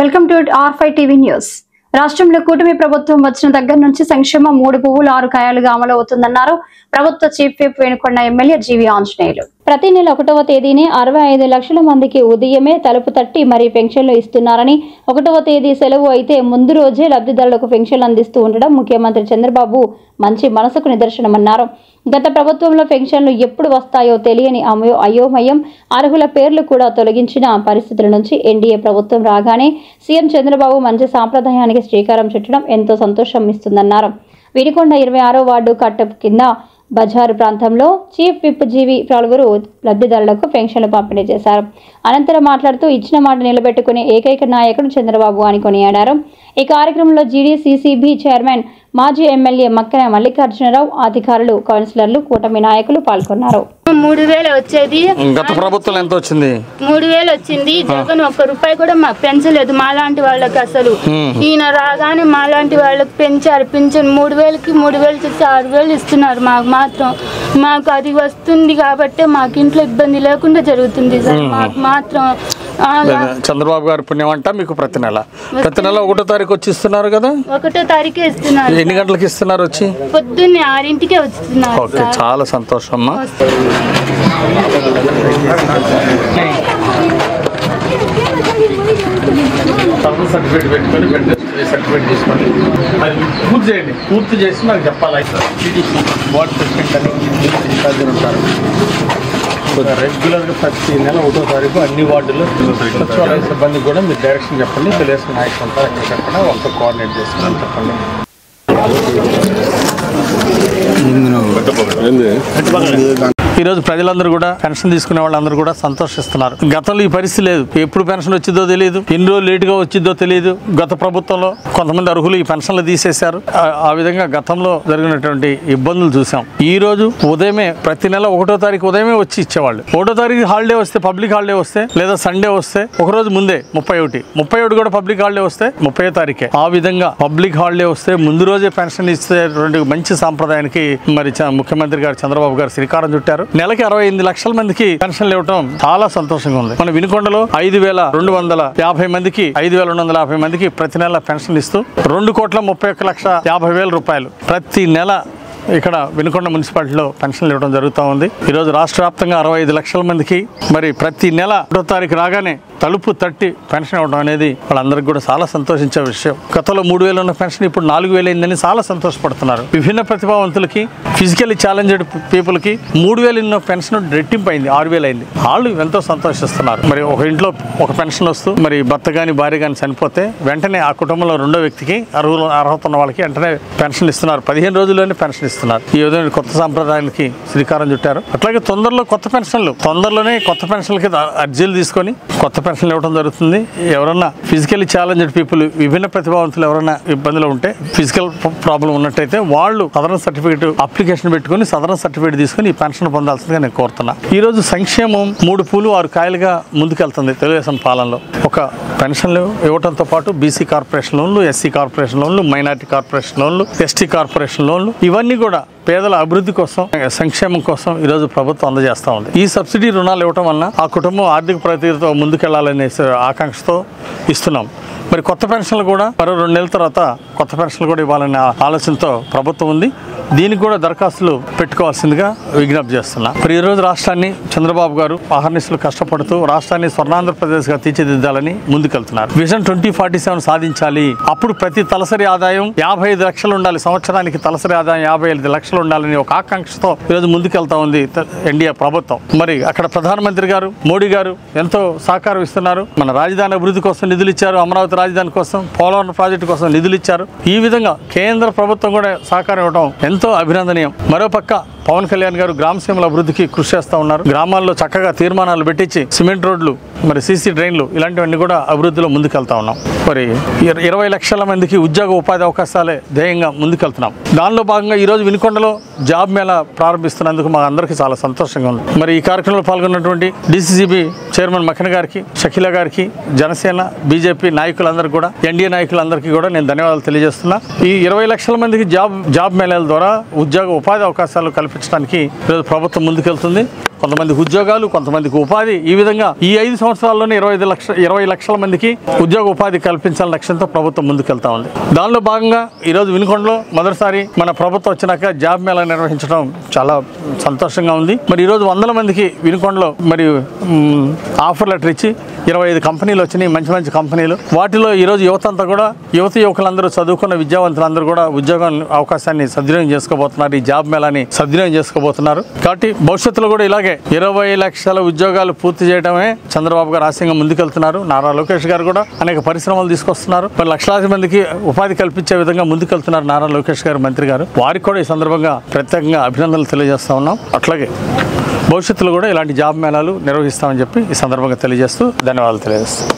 Welcome to R5 TV news. రాష్ట్రంలో కూటమి ప్రభుత్వం వచ్చిన దగ్గర నుంచి సంక్షేమం 3 పువ్వులు 6 కాయలుగా అమలు అవుతుందన్నారు ప్రభుత్వ చీఫ్ విప్ వేణుకొండ ఎమ్మెల్యే జీవి ఆంజనేయులు. ప్రతి నెల 1వ తేదీనే 65 లక్షల మందికి ఉదయమే తలుపు తట్టి మరీ పెన్షన్లు ఇస్తున్నారని, 1వ తేదీ సెలవు అయితే ముందు రోజే లబ్ధిదారులకు పెన్షన్లు అందిస్తూ ఉండడం ముఖ్యమంత్రి చంద్రబాబు మంచి మనసుకు నిదర్శనమన్నారు. గత ప్రభుత్వంలో పెన్షన్లు ఎప్పుడు వస్తాయో తెలియని అయోమయం, అర్హుల పేర్లు కూడా తొలగించిన పరిస్థితుల నుంచి ఎన్డీఏ ప్రభుత్వం రాగానే సీఎం చంద్రబాబు మంచి సాంప్రదాయానికి శ్రీకారం చుట్టడం ఎంతో సంతోషం ఇస్తుందన్నారు. వినుకొండ 26వ వార్డు కట్టప్ కింద బజారు ప్రాంతంలో చీఫ్ విప్ జీవి పలువురు లబ్ధిదారులకు పెన్షన్లు పంపిణీ చేశారు. అనంతరం మాట్లాడుతూ ఇచ్చిన మాట నిలబెట్టుకునే ఏకైక నాయకుడు చంద్రబాబు అని కొనియాడారు. ఈ కార్యక్రమంలో జీడీసీసీబీ చైర్మన్, మాజీ ఎమ్మెల్యే మక్కన మల్లికార్జునరావు, అధికారులు, కౌన్సిలర్లు, కూటమి నాయకులు పాల్గొన్నారు. 3000 వచ్చేది, గత ప్రభుత్వం ఎంత వచ్చింది? 3000 వచ్చింది. జగన్ 1 రూపాయి కూడా మాకు పెంచలేదు. మాలాంటి వాళ్ళకి అసలు ఈయన రాగానే మాలాంటి వాళ్ళకి పెంచారు. పింఛన్ 3000కి 3000 చేసి 6000 ఇస్తున్నారు. మాకు మాత్రం మాకు అది వస్తుంది కాబట్టి మాకు ఇంట్లో ఇబ్బంది లేకుండా జరుగుతుంది సార్. మాకు మాత్రం చంద్రబాబు గారి పుణ్యం అంట. మీకు ప్రతి నెల 1వ తారీఖు వచ్చి ఇస్తున్నారు కదా? 1వ తారీఖే ఇస్తున్నారు. ఎన్ని గంటలకు ఇస్తున్నారు? వచ్చి పొద్దున్నే 6ంటికే వస్తున్నారు. ఓకే, చాలా సంతోషం అమ్మా. సర్టిఫికేట్ పెట్టుకొని సర్టిఫికేట్ తీసుకొని అది పూర్తి చేయండి. పూర్తి చేసి నాకు చెప్పాలి. వార్డ్ ప్రెసిడెంట్ అని ఇన్ఛార్జీలు ఉంటారు. రెగ్యులర్గా ప్రతి నెల 1వ తారీఖు అన్ని వార్డుల్లో సచివాలయ సిబ్బందికి కూడా మీరు డైరెక్షన్ చెప్పండి. తెలుగుదేశం నాయకులు ఉంటారు, ఎక్కడ చెప్పండి, వాళ్ళతో కోఆర్డినేట్ చేసుకుని చెప్పండి. ఈరోజు ప్రజలందరూ కూడా పెన్షన్ తీసుకునే వాళ్ళందరూ కూడా సంతోషిస్తున్నారు. గతంలో ఈ పరిస్థితి లేదు. ఎప్పుడు పెన్షన్ వచ్చిందో తెలియదు, ఎన్ని రోజులు లేటుగా వచ్చిందో తెలియదు. గత ప్రభుత్వంలో కొంతమంది అర్హులు ఈ పెన్షన్లు తీసేశారు. ఆ విధంగా గతంలో జరిగినటువంటి ఇబ్బందులు చూసాం. ఈ రోజు ఉదయమే ప్రతి నెల 1వ తారీఖు ఉదయమే వచ్చి ఇచ్చేవాళ్ళు. 1వ తారీఖు హాలిడే వస్తే, పబ్లిక్ హాలిడే వస్తే లేదా సండే వస్తే ఒక రోజు ముందే 31 కూడా పబ్లిక్ హాలిడే వస్తే 30వ తారీఖే. ఆ విధంగా పబ్లిక్ హాలిడే వస్తే ముందు రోజే పెన్షన్ ఇచ్చేటువంటి మంచి సాంప్రదాయానికి మరి ముఖ్యమంత్రి గారు చంద్రబాబు గారు శ్రీకారం చుట్టారు. నెలకి 68 లక్షల మందికి పెన్షన్లు ఇవ్వడం చాలా సంతోషంగా ఉంది. మన వినుకొండలో 5250 మందికి 5250 మందికి ప్రతి నెల పెన్షన్ ఇస్తూ 2,31,50,000 రూపాయలు ప్రతి నెల ఇక్కడ వినుకొండ మున్సిపాలిటీలో పెన్షన్లు ఇవ్వడం జరుగుతూ ఉంది. ఈరోజు రాష్ట్ర వ్యాప్తంగా 65 లక్షల మందికి మరి ప్రతి నెల 1వ తారీఖు రాగానే తలుపు తట్టి పెన్షన్ ఇవ్వడం అనేది వాళ్ళందరికీ కూడా చాలా సంతోషించే విషయం. గతంలో 3000 ఉన్న పెన్షన్ ఇప్పుడు 4000 అయిందని చాలా సంతోషపడుతున్నారు. విభిన్న ప్రతిభావంతులకి, ఫిజికల్లీ ఛాలెంజ్డ్ పీపుల్కి 3000 ఉన్న పెన్షన్ రెట్టింపు అయింది, 6000 అయింది. వాళ్ళు ఎంతో సంతోషిస్తున్నారు. మరి ఒక ఇంట్లో ఒక పెన్షన్ వస్తూ మరి భర్త కానీ భార్య కానీ చనిపోతే వెంటనే ఆ కుటుంబంలో 2వ వ్యక్తికి అర్హత ఉన్న వాళ్ళకి వెంటనే పెన్షన్ ఇస్తున్నారు. 15 రోజుల్లోనే పెన్షన్ ఇస్తున్నారు. ఈ విధంగా కొత్త సాంప్రదాయానికి శ్రీకారం చుట్టారు. అట్లాగే తొందరలోనే కొత్త పెన్షన్లకి అర్జీలు తీసుకొని కొత్త పెన్షన్లు ఇవ్వడం జరుగుతుంది. ఎవరన్నా ఫిజికల్లీ ఛాలెంజ్డ్ పీపుల్, విభిన్న ప్రతిభావంతులు ఎవరైనా ఇబ్బందులు ఉంటే, ఫిజికల్ ప్రాబ్లం ఉన్నట్టయితే వాళ్ళు సదరన్ సర్టిఫికేట్ అప్లికేషన్ పెట్టుకుని సదరన్ సర్టిఫికేట్ తీసుకుని ఈ పెన్షన్ పొందాల్సిందిగా నేను కోరుతున్నా. ఈ రోజు సంక్షేమం 3 పూలు 6 కాయలుగా ముందుకెళ్తుంది తెలుగుదేశం పాలనలో. ఒక పెన్షన్లు ఇవ్వడంతో పాటు బీసీ కార్పొరేషన్ లోన్లు, ఎస్సీ కార్పొరేషన్ లోన్లు, మైనార్టీ కార్పొరేషన్ లోన్లు, ఎస్టీ కార్పొరేషన్ లోన్లు, ఇవన్నీ కూడా పేదల అభివృద్ధి కోసం, సంక్షేమం కోసం ఈరోజు ప్రభుత్వం అందజేస్తూ ఉంది. ఈ సబ్సిడీ రుణాలు ఇవ్వడం వల్ల ఆ కుటుంబం ఆర్థిక ప్రగతితో ముందుకెళ్లాలనే ఆకాంక్షతో ఇస్తున్నాం. మరి కొత్త పెన్షన్లు కూడా మరో 2 నెలల తర్వాత కొత్త పెన్షన్లు కూడా ఇవ్వాలనే ఆలోచనతో ప్రభుత్వం ఉంది. దీనికి కూడా దరఖాస్తులు పెట్టుకోవాల్సిందిగా విజ్ఞప్తి చేస్తున్నా. మరి ఈరోజు రాష్ట్రాన్ని చంద్రబాబు గారు అహర్నిశలు కష్టపడుతూ రాష్ట్రాన్ని స్వర్ణాంధ్రప్రదేశ్గా తీర్చిదిద్దాలని ముందుకెళ్తున్నారు. విజన్ 2047 సాధించాలి. అప్పుడు ప్రతి తలసరి ఆదాయం 55 లక్షలు ఉండాలి. సంవత్సరానికి తలసరి ఆదాయం 55 లక్షలు ఉండాలని ఒక ఆకాంక్షతో ఈరోజు ముందుకెళ్తా ఉంది ఎన్డీఏ ప్రభుత్వం. మరి అక్కడ ప్రధానమంత్రి గారు, మోడీ గారు ఎంతో సహకారం ఇస్తున్నారు. మన రాజధాని అభివృద్ధి కోసం నిధులు ఇచ్చారు, అమరావతి రాజధాని కోసం, పోలవరం ప్రాజెక్టు కోసం నిధులు ఇచ్చారు. ఈ విధంగా కేంద్ర ప్రభుత్వం కూడా సహకారం ఇవ్వడం ఎంతో అభినందనీయం. మరోపక్క పవన్ కళ్యాణ్ గారు గ్రామసీమల అభివృద్ధికి కృషి చేస్తూ ఉన్నారు. గ్రామాల్లో చక్కగా తీర్మానాలు పెట్టించి సిమెంట్ రోడ్లు, మరి సీసీ డ్రైన్లు ఇలాంటివన్నీ కూడా అభివృద్ధిలో ముందుకెళ్తా ఉన్నాం. మరి 20 లక్షల మందికి ఉద్యోగ ఉపాధి అవకాశాలే ధ్యేయంగా ముందుకెళ్తున్నాం. దానిలో భాగంగా ఈరోజు వినుకొండలో వినుకొండలో జాబ్ మేళా ప్రారంభిస్తున్నందుకు మా అందరికీ చాలా సంతోషంగా ఉంది. మరి ఈ కార్యక్రమంలో పాల్గొన్నటువంటి డీసీసీబీ చైర్మన్ మఖన్ గారికి, షకీలా గారికి, జనసేన బీజేపీ నాయకులందరికీ కూడా, ఎన్డీఏ నాయకులందరికీ కూడా నేను ధన్యవాదాలు తెలియజేస్తున్నా. ఈ 20 లక్షల మందికి జాబ్ మేళాల ద్వారా ఉపాధి అవకాశాలు కల్పించడానికి ఈరోజు ప్రభుత్వం ముందుకెళ్తుంది. కొంతమందికి ఉద్యోగాలు, కొంతమందికి ఉపాధి, ఈ విధంగా ఈ 5 సంవత్సరాల్లోనే 20 లక్షల మందికి ఉద్యోగ ఉపాధి కల్పించాలని లక్ష్యంతో ప్రభుత్వం ముందుకెళ్తా ఉంది. దానిలో భాగంగా ఈరోజు వినుకొండలో మొదటిసారి మన ప్రభుత్వం వచ్చినాక జాబ్ మేళా నిర్వహించడం చాలా సంతోషంగా ఉంది. మరి ఈరోజు 100 మందికి వినుకొండలో మరి ఆఫర్ లెటర్ ఇచ్చి 25 కంపెనీలు వచ్చినాయి, మంచి మంచి కంపెనీలు. వాటిలో ఈరోజు యువతంతా కూడా, యువకులందరూ, చదువుకున్న విద్యావంతులందరూ కూడా ఉద్యోగం అవకాశాన్ని సద్వినియోగం చేసుకోబోతున్నారు. ఈ జాబ్ మేళాని సద్వినియోగం చేసుకోబోతున్నారు. కాబట్టి భవిష్యత్తులో కూడా ఇలాగే 20 లక్షల ఉద్యోగాలు పూర్తి చేయడమే చంద్రబాబు గారు ఆశయంగా ముందుకెళ్తున్నారు. నారా లోకేష్ గారు కూడా అనేక పరిశ్రమలు తీసుకొస్తున్నారు. మరి లక్షలాది మందికి ఉపాధి కల్పించే విధంగా ముందుకెళ్తున్నారు నారా లోకేష్ గారు, మంత్రి గారు. వారికి కూడా ఈ సందర్భంగా ప్రత్యేకంగా అభినందనలు తెలియజేస్తా ఉన్నాం. అట్లాగే భవిష్యత్తులో కూడా ఇలాంటి జాబ్ మేళాలు నిర్వహిస్తామని చెప్పి ఈ సందర్భంగా తెలియజేస్తూ ధన్యవాదాలు తెలియజేస్తాం.